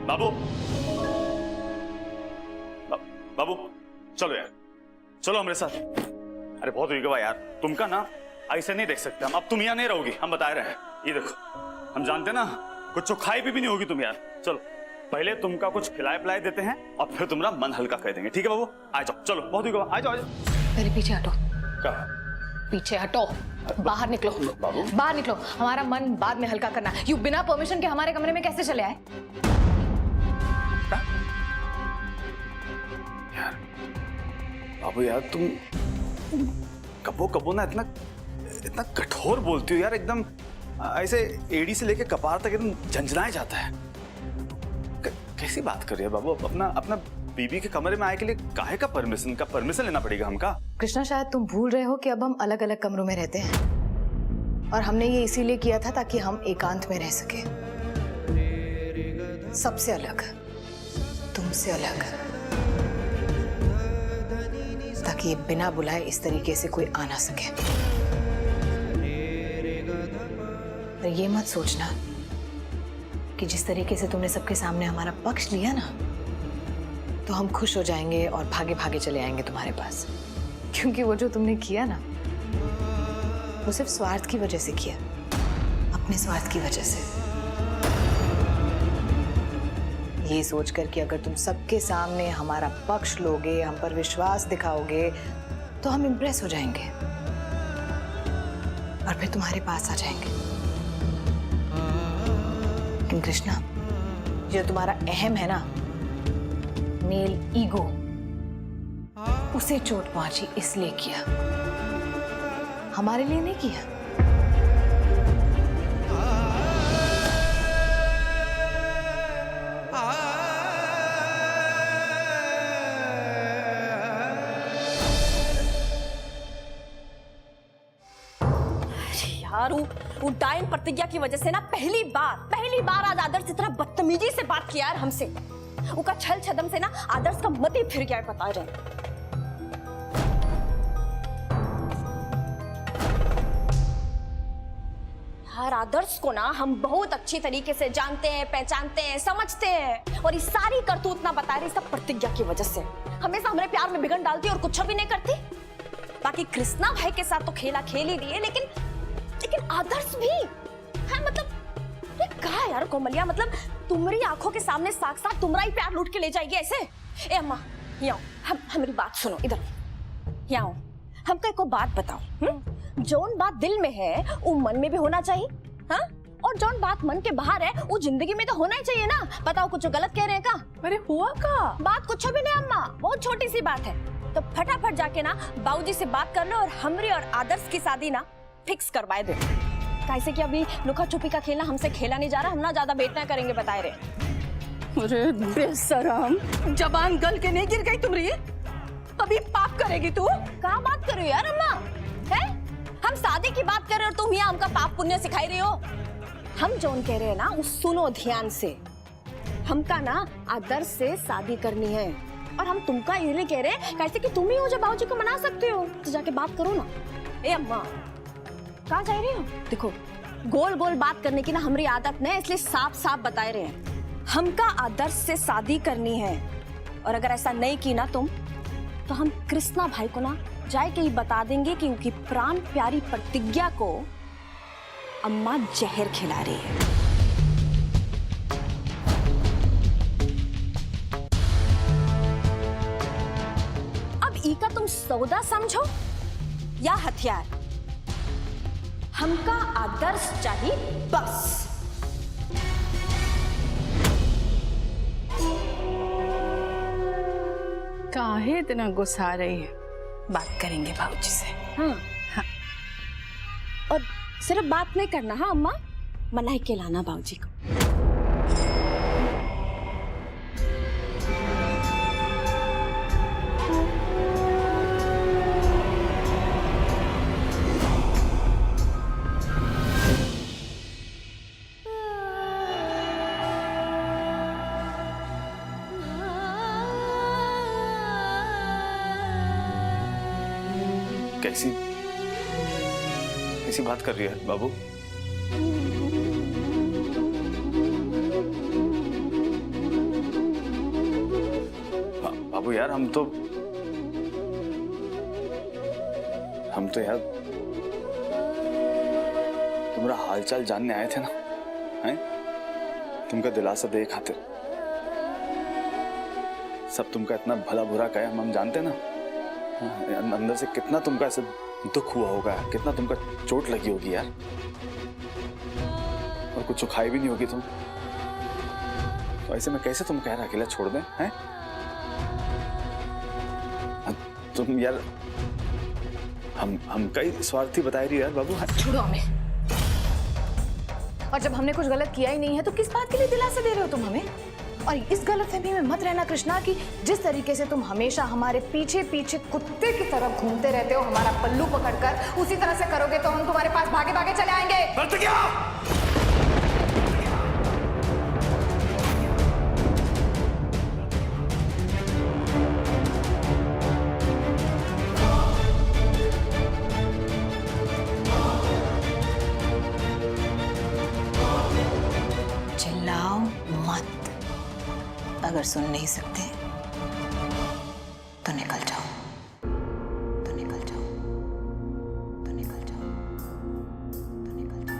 बाबू बाबू चलो यार, चलो हमारे साथ। अरे बहुत हुई गवा यार, तुमका ना ऐसे नहीं देख सकते हम। अब तुम यहाँ नहीं रहोगी, हम बता रहे हैं। ये देखो, हम जानते ना कुछ खाई भी नहीं होगी तुम यार। चलो पहले तुमका कुछ खिलाए पिलाए देते हैं और फिर तुम्हारा मन हल्का कर देंगे, ठीक है बाबू? आ जाओ, चलो बहुत हुई गवा, आ जाओ आ जाओ। मेरे पीछे हटो। क्या? पीछे हटो, बाहर निकलो। बाबू बाहर निकलो, हमारा मन बाद में हल्का करना। यू बिना परमिशन के हमारे कमरे में कैसे चले आए? यार बाबू यार, तुम कबो कबो ना इतना कठोर बोलती हो यार, एकदम ऐसे एड़ी से लेके कपार तक एकदम झंझनाए जाता है। कैसी बात कर रही है बाबू? अपना बीबी के कमरे में आए के लिए काहे का परमिशन लेना पड़ेगा हमका? कृष्णा, शायद तुम भूल रहे हो कि अब हम अलग अलग कमरों में रहते हैं और हमने ये इसीलिए किया था ताकि हम एकांत में रह सके, सबसे अलग, तुमसे अलग, ताकि बिना बुलाए इस तरीके से कोई आ ना सके। और ये मत सोचना कि जिस तरीके से तुमने सबके सामने हमारा पक्ष लिया ना, तो हम खुश हो जाएंगे और भागे भागे चले आएंगे तुम्हारे पास। क्योंकि वो जो तुमने किया ना, वो सिर्फ स्वार्थ की वजह से किया, अपने स्वार्थ की वजह से। ये सोचकर कि अगर तुम सबके सामने हमारा पक्ष लोगे, हम पर विश्वास दिखाओगे, तो हम इम्प्रेस हो जाएंगे और फिर तुम्हारे पास आ जाएंगे। लेकिन कृष्णा, जो तुम्हारा अहम है ना, मेल ईगो, उसे चोट पहुंची इसलिए किया, हमारे लिए नहीं किया। यार वो डायन प्रतिज्ञा की वजह से ना पहली बार आज आदर्श इतना बदतमीजी से बात किया यार हमसे। उसका छल छदम से ना आदर्श का मत ही फिर गया, बता रहे। यार आदर्श को ना हम बहुत अच्छी तरीके से जानते हैं, पहचानते हैं, समझते हैं, और ये सारी करतूत ना बता रही इसका प्रतिज्ञा की वजह से। हमेशा हमारे प्यार में बिगड़ डालती और कुछ भी नहीं करती। बाकी कृष्णा भाई के साथ तो खेला खेल ही रही है, लेकिन आदर्श भी है। मतलब ये कहा यार कोमलिया, मतलब तुम्हारी आंखों के सामने साक्षात तुम्हारा ही प्यार लूट के ले जाएगी ऐसे? ए अम्मा यहाँ हमारी बात सुनो, इधर यहाँ हमको एक बात बताओ। जौन बात दिल में है वो मन में भी होना चाहिए, हाँ? और जौन बात मन के बाहर है वो जिंदगी में तो होना ही चाहिए ना। बताओ कुछ गलत कह रहे हैं का? अरे हुआ का बात कुछ भी नहीं अम्मा, बहुत छोटी सी बात है। तो फटाफट जाके ना बाबूजी से बात कर लो और हमरी और आदर्श की शादी ना फिक्स करवाए दे। कैसे कि अभी लुका छुपी का खेलना हमसे खेला नहीं जा रहा, हम ना ज्यादा वेट ना करेंगे, बताए रहे। अरे बेशरम, जबान गल के नहीं गिर गई तुम्हारी? अभी पाप करेगी तू? कहाँ बात कर रही हो यार अम्मा? है हम शादी की बात कर रहे हो और तुम यहाँ हमका पाप पुण्य सिखाई रही हो। हम जोन कह रहे हैं ना उस सुनो ध्यान से। हमका ना आदर्श से शादी करनी है और हम तुमका ये कह रहे हैं कैसे कि तुम ही हो जो बाबूजी को मना सकते हो, तो जाके बात करो ना। ए अम्मा कहाँ जा रही हो? देखो गोल गोल बात करने की ना हमारी आदत नहीं, इसलिए साफ साफ बताए रहे हैं। हमका आदर्श से शादी करनी है और अगर ऐसा नहीं की ना तुम, तो हम कृष्णा भाई को ना जाए के ही बता देंगे कि उनकी प्राण प्यारी प्रतिज्ञा को अम्मा जहर खिला रही है। अब इका तुम सौदा समझो या हथियार? हमका आदर्श चाहिए बस। काहे इतना गुस्सा रही है? बात करेंगे बाबूजी से। हाँ और सिर्फ बात नहीं करना, हाँ अम्मा, मनाई के लाना बाबूजी को। कैसी बात कर रही है बाबू? यार, हम तो यार तुम्हारा हालचाल जानने आए थे ना, हैं? तुमका दिलासा दे खातिर। सब तुमका इतना भला बुरा कहे हम जानते ना। अंदर से कितना तुमका ऐसे दुख हुआ होगा, कितना तुमका चोट लगी होगी यार, और कुछ खाई भी नहीं होगी तुम। तो ऐसे में कैसे तुम कह रहे अकेला छोड़ दें, हैं? तुम यार हम कई स्वार्थी बताए रही यार बाबू। छोड़ो हमें। और जब हमने कुछ गलत किया ही नहीं है तो किस बात के लिए दिलासा दे रहे हो तुम हमें? और इस गलतफहमी में मत रहना कृष्णा कि जिस तरीके से तुम हमेशा हमारे पीछे पीछे कुत्ते की तरह घूमते रहते हो हमारा पल्लू पकड़कर, उसी तरह से करोगे तो हम तुम्हारे पास भागे भागे चले आएंगे। क्या? चिल्लाओ मत। अगर सुन नहीं सकते तो निकल जाओ, तो निकल जाओ, तो निकल जाओ, तो निकल जाओ।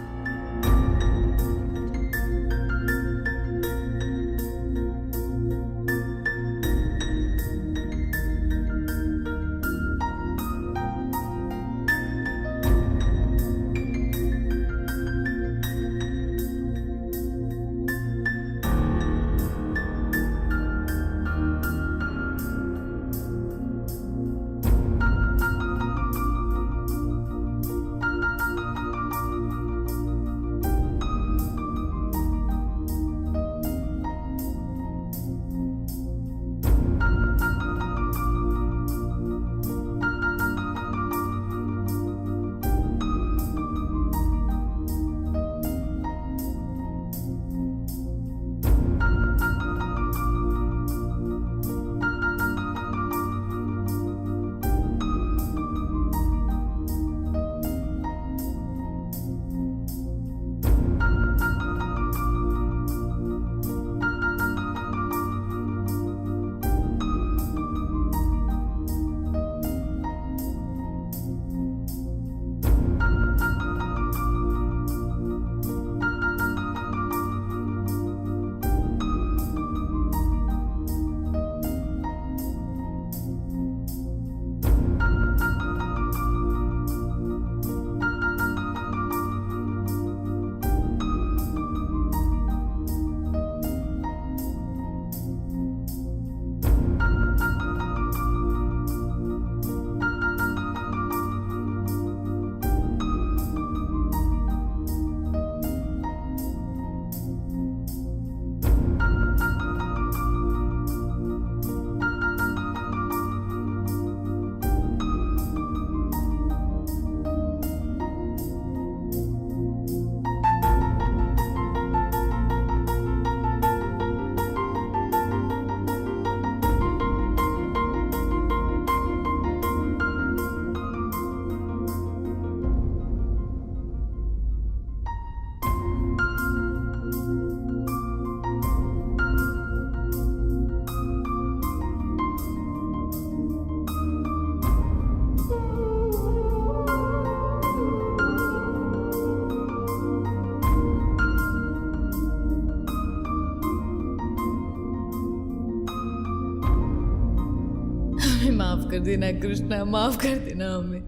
माफ कर देना कृष्णा, माफ कर देना हमें।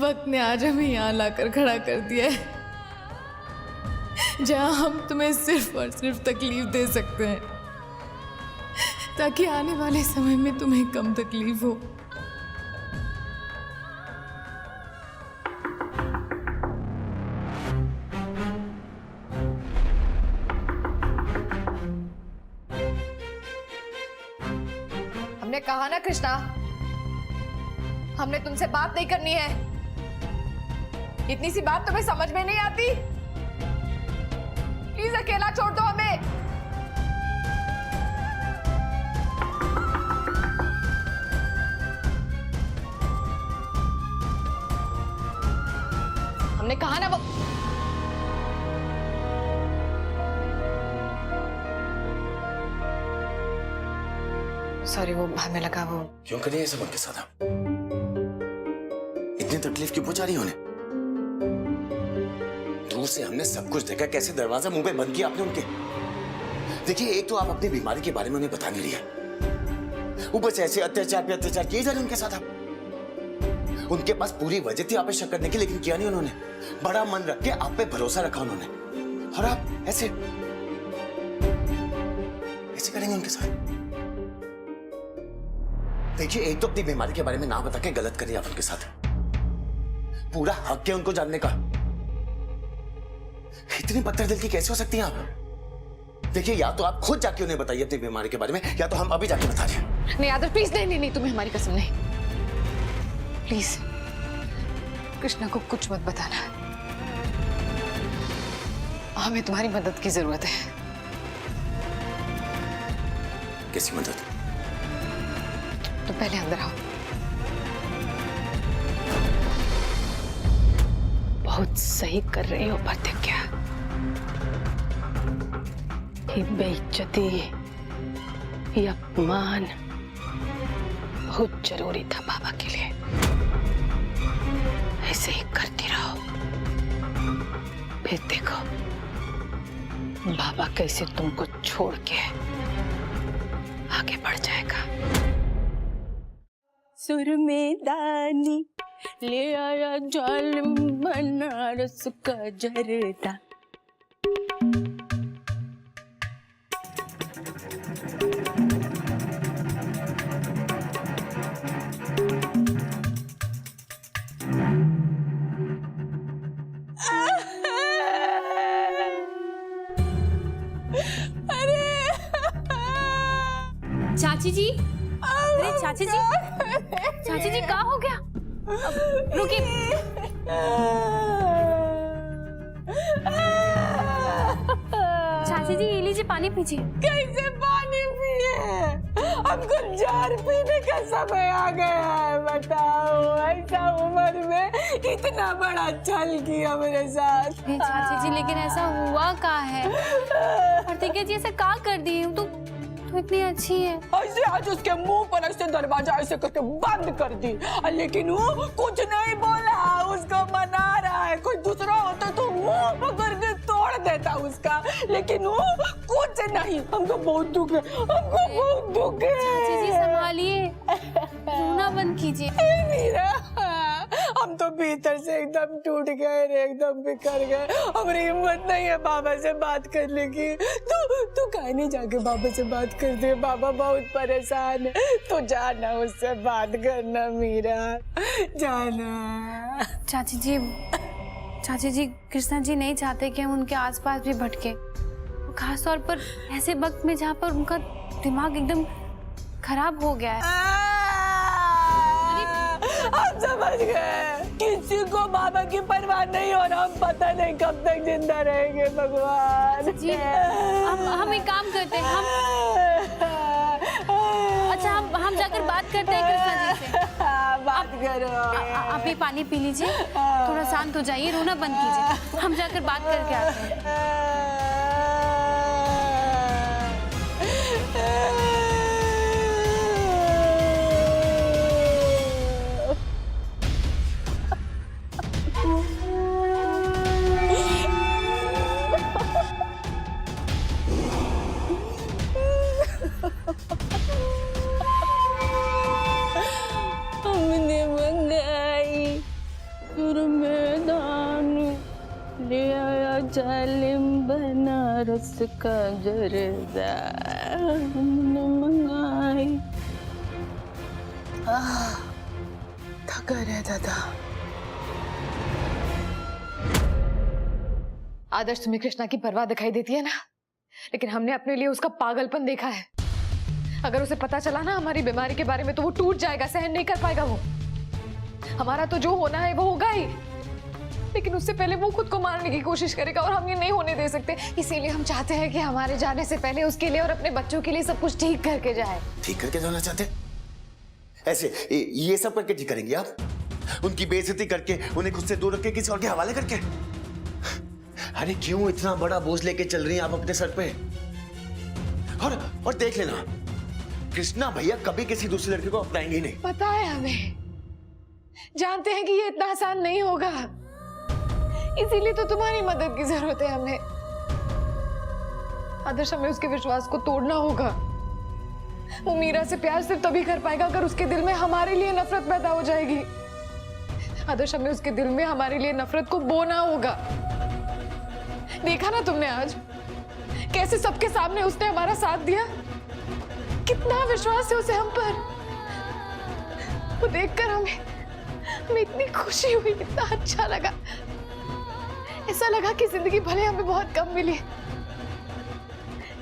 वक्त ने आज हमें यहाँ लाकर खड़ा कर दिया है जहाँ हम तुम्हें सिर्फ और सिर्फ तकलीफ दे सकते हैं ताकि आने वाले समय में तुम्हें कम तकलीफ हो। हमने कहा ना कृष्णा, हमने तुमसे बात नहीं करनी है। इतनी सी बात तुम्हें समझ में नहीं आती? प्लीज अकेला छोड़ दो हमें। हमने कहा ना वो सॉरी, वो हमें लगा वो। क्यों करें ये सब उनके साथ आप? इतनी तकलीफ क्यों पहुंचा रही है उन्हें? दूर से हमने सब कुछ देखा, कैसे दरवाजा मुंह पे बंद किया आपने उनके। देखिए, एक तो आप अपनी बीमारी के बारे में उन्हें बता नहीं रही, ऊपर से ऐसे अत्याचार पे अत्याचार किए जा रहे उनके साथ आप। उनके पास पूरी वजह थी आप पे शक करने की, लेकिन किया नहीं उन्होंने। बड़ा मन रख के आप पे भरोसा रखा उन्होंने, और आप ऐसे करेंगे उनके साथ? देखिए, एक तो अपनी बीमारी के बारे में ना बता के गलत करिए आप उनके साथ। पूरा हक है उनको जानने का। इतनी पत्थर दिल की कैसे हो सकती हैं आप? देखिए, या तो आप खुद जाके उन्हें बताइए अपनी बीमारी के बारे में, या तो हम अभी जाके बता रहे हैं। नहीं आदर्श, प्लीज, नहीं नहीं नहीं, तुम्हें हमारी कसम नहीं, प्लीज कृष्णा को कुछ मत बताना। हमें तुम्हारी मदद की जरूरत है। कैसी मदद? तो पहले अंदर आओ। बहुत सही कर रही हो प्रतिज्ञा। ये बेइज्जती, ये अपमान बहुत जरूरी था बाबा के लिए। ऐसे ही करती रहो, फिर देखो बाबा कैसे तुमको छोड़ के आगे बढ़ जाएगा। सुर में दानी ले आया जालिम बनारस का जरदा। चाची जी, अरे चाची जी, चाची जी क्या हो गया? रुकिए। चाची जी, ये लीजिए पानी पीजिए। कैसे पानी पिए? हमको जार पीने का समय आ गया है। बताओ, ऐसा उम्र में इतना बड़ा छल किया मेरे साथ। चाची जी, लेकिन ऐसा हुआ क्या है? प्रतिज्ञा जी ऐसा क्या कर दी? तो इतनी अच्छी है। ऐसे आज उसके मुंह पर ऐसे दरवाजा ऐसे करके बंद कर दी, लेकिन वो कुछ नहीं बोला। उसको मना रहा है। कोई दूसरा होता तो मुंह पकड़ के तोड़ देता उसका, लेकिन वो कुछ नहीं। हमको बहुत दुख है, हमको बहुत दुख है। चाची जी संभालिए, रोना बंद कीजिए। मीरा, हम तो भीतर से एकदम टूट गए, एकदम बिखर गए। हमारी हिम्मत नहीं है बाबा से बात करने की। तू काहे नहीं जाके बाबा से बात कर दे? बाबा बहुत परेशान है। तो जाना, उससे बात करना मीरा, जाना। चाची जी कृष्णा जी नहीं चाहते कि हम उनके आसपास भी भटके, खास तौर पर ऐसे वक्त में जहाँ पर उनका दिमाग एकदम खराब हो गया है। हम समझ गए, किसी को बाबा की परवाह नहीं हो रहा। हम पता नहीं कब तक जिंदा रहेंगे भगवान जी। हम एक काम करते हैं, हम जाकर बात करते हैं कृष्णा जी से। बात करो। आप ये पानी पी लीजिए, थोड़ा शांत हो जाइए, रोना बंद कीजिए। हम जाकर बात करके आते हैं। हमने मंगाई सुर में दानी, ले आया जालिम बनारस का जरदा। हमने मंगाई। थका रहता था। आदर्श, तुम्हें कृष्णा की परवाह दिखाई देती है ना, लेकिन हमने अपने लिए उसका पागलपन देखा है। अगर उसे पता चला ना हमारी बीमारी के बारे में, तो वो टूट जाएगा, सहन नहीं कर पाएगा। वो हमारा तो जो होना है वो होगा ही, लेकिन उससे पहले वो खुद को मारने की कोशिश करेगा, और हम ये नहीं होने दे सकते। इसीलिए हम चाहते हैं कि हमारे जाने से पहले उसके लिए और अपने बच्चों के लिए सब कुछ ठीक करके जाए। ठीक करके जाना चाहते? ऐसे ये सब करके ठीक करेंगे आप? उनकी बेइज्जती करके, उन्हें खुद से दूर रख के, किसी और के हवाले करके? अरे क्यों इतना बड़ा बोझ लेके चल रही हैं आप अपने सर पे? और देख लेना, कृष्णा भैया कभी किसी दूसरे लड़के को अपनाएंगे ही नहीं। पता है हमें, जानते हैं कि ये इतना आसान नहीं होगा, इसीलिए तो तुम्हारी मदद की जरूरत है हमें। आदर्श, हमें उसके विश्वास को तोड़ना होगा। वो मीरा से प्यार सिर्फ तभी कर पाएगा अगर उसके दिल में हमारे लिए नफरत पैदा हो जाएगी। आदर्श, हमें उसके दिल में हमारे लिए नफरत को बोना होगा। देखा ना तुमने आज कैसे सबके सामने उसने हमारा साथ दिया, कितना विश्वास है उसे हम पर। वो देखकर हमें इतनी खुशी हुई, इतना अच्छा लगा। ऐसा लगा कि जिंदगी भले हमें बहुत कम मिली,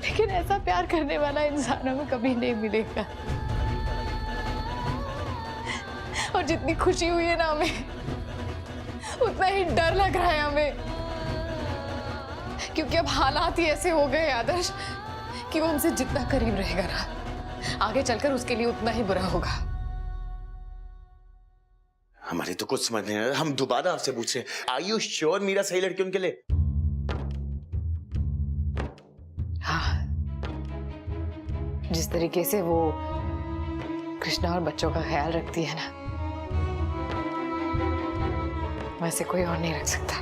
लेकिन ऐसा प्यार करने वाला इंसान हमें कभी नहीं मिलेगा। और जितनी खुशी हुई है ना हमें, उतना ही डर लग रहा है हमें, क्योंकि अब हालात ही ऐसे हो गए आदर्श कि वो हमसे जितना करीब रहेगा ना, आगे चलकर उसके लिए उतना ही बुरा होगा। हमारे तो कुछ समझ नहीं आ रहा। हम दोबारा आपसे पूछ रहे हैं, आर यू श्योर मीरा सही लड़की उनके लिए? हाँ, जिस तरीके से वो कृष्णा और बच्चों का ख्याल रखती है ना, वैसे कोई और नहीं रख सकता।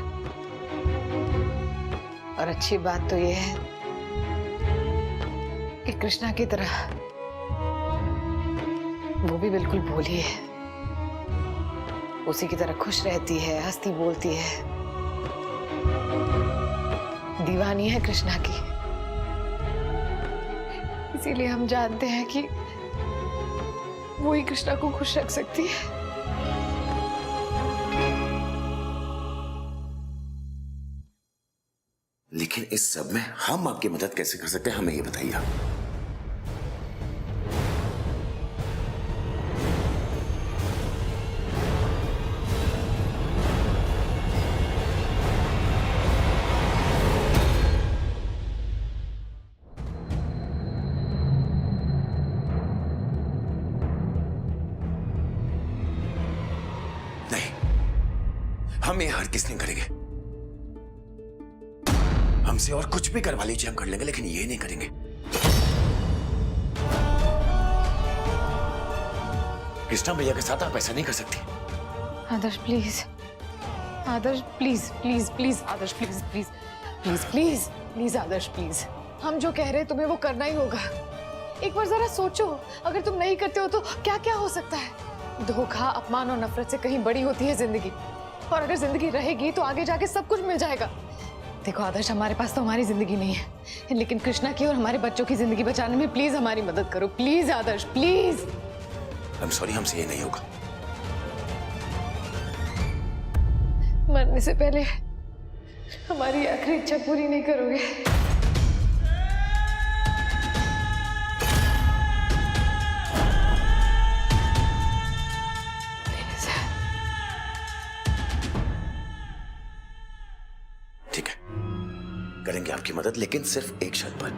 और अच्छी बात तो ये है कि कृष्णा की तरह वो भी बिल्कुल भोली है, उसी की तरह खुश रहती है, हंसती बोलती है, दीवानी है कृष्णा की। इसीलिए हम जानते हैं कि वो ही कृष्णा को खुश रख सकती है। लेकिन इस सब में हम आपकी मदद कैसे कर सकते हैं, हमें ये बताइए आप। नहीं, हम ये हर किस नहीं करेंगे। हमसे और कुछ भी करवा लीजिए, हम कर लेंगे, लेकिन ये नहीं करेंगे। कृष्णा भैया के साथ आप ऐसा नहीं कर सकती। Adarsh please, Adarsh please please please, Adarsh please please please please please, Adarsh please. हम जो कह रहे हैं तुम्हें वो करना ही होगा। एक बार जरा सोचो, अगर तुम नहीं करते हो तो क्या क्या हो सकता है। धोखा, अपमान और नफरत से कहीं बड़ी होती है जिंदगी, और अगर जिंदगी रहेगी तो आगे जाके सब कुछ मिल जाएगा। देखो आदर्श, हमारे पास तो हमारी जिंदगी नहीं है, लेकिन कृष्णा की और हमारे बच्चों की जिंदगी बचाने में प्लीज हमारी मदद करो। Please Adarsh, please. I am sorry, हमसे ये नहीं होगा। मरने से पहले हमारी आखिरी इच्छा पूरी नहीं करोगे? ठीक है, करेंगे आपकी मदद, लेकिन सिर्फ एक शर्त पर।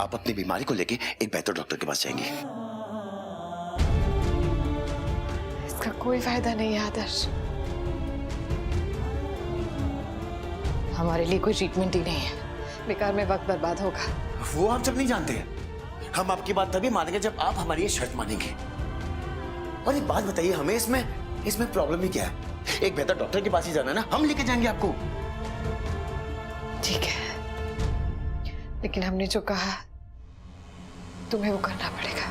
आप अपनी बीमारी को लेके एक बेहतर डॉक्टर के पास जाएंगे। इसका कोई फायदा नहीं है आदर्श, हमारे लिए कोई ट्रीटमेंट ही नहीं है, बेकार में वक्त बर्बाद होगा। वो हम सब नहीं जानते हैं। हम आपकी बात तभी मानेंगे जब आप हमारी ये शर्त मानेंगे। और एक बात बताइए, हमें इसमें प्रॉब्लम ही क्या है? एक बेहतर डॉक्टर के पास ही जाना है ना, हम लेके जाएंगे आपको। ठीक है, लेकिन हमने जो कहा तुम्हें वो करना पड़ेगा।